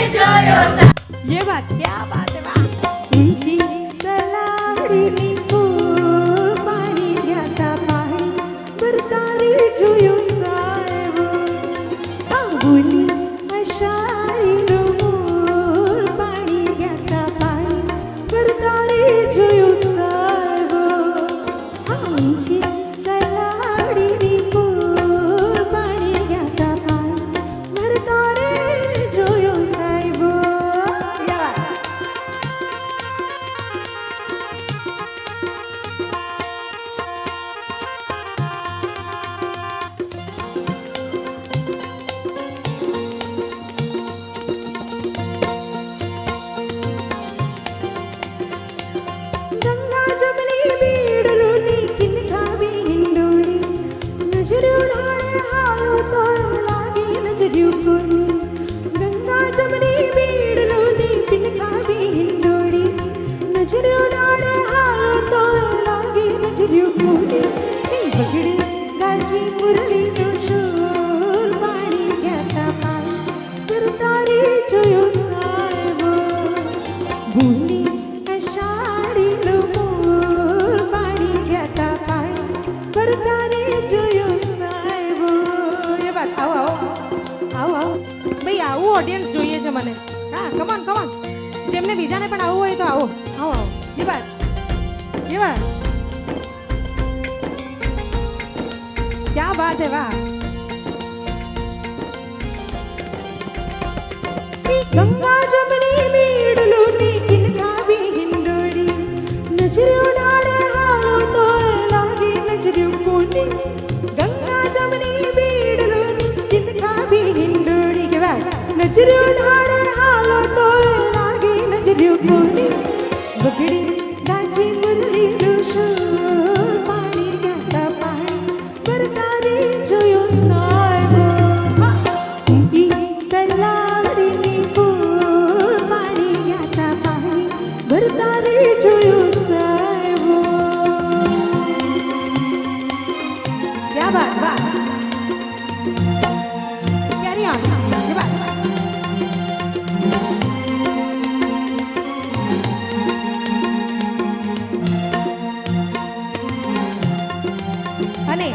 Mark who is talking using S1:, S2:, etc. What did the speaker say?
S1: ये बात क्या बात है वाह तुमची तलावडीनी पाणी घ्याता पाणी बरतारी जोयो साहेब आंबुली अशाईलो मोर पाणी घ्याता पाणी बरतारी जोयो साहेब आमची तलावडीनी पाणी घ्याता पाणी बरतारी जोयो साहेब गंगा जमनी बीडलोनी किनखावी हिंडोळी नजरी उडाळे हालो तो लागी नजरी कोणी गंगा जमनी बीडलोनी किनखावी हिंडोळी नजरी उडाळे हालो तो लागी नजरी कोणी ती बगडी गाजी मुरली नो शोर पाणी घ्याता पाणी करतारी जोयो साहेब भूली अशाडीलो मोर पाणी घ्याता पाणी करतारी जोयो साहेब ये बात आओ आओ आओ आओ भाई આવું ઓડિયન્સ જોઈએ છે મને હા કમોન કમોન જેમને બીજાને પણ આવવું હોય તો આવો આવો આવો ये बात क्या बात है वाह गंगा जमनी बीडलोनी किनखावी हिंडोळी नजरी उडाळे हालो तो लागी नजरी कोणी गंगा जमनी बीडलोनी किनखावी हिंडोळी के बाय नजरी उडाळे हालो तो लागी नजरी कोणी बगडी गाजी मुरली नो शोर पाणी घ्याता पाणी बरतारी जोयो साहेब तुमची तलावडीनी पाणी घ्याता पाणी बरतारी जोयो साहेब क्या बात वाह कैरी ऑन ये बात અને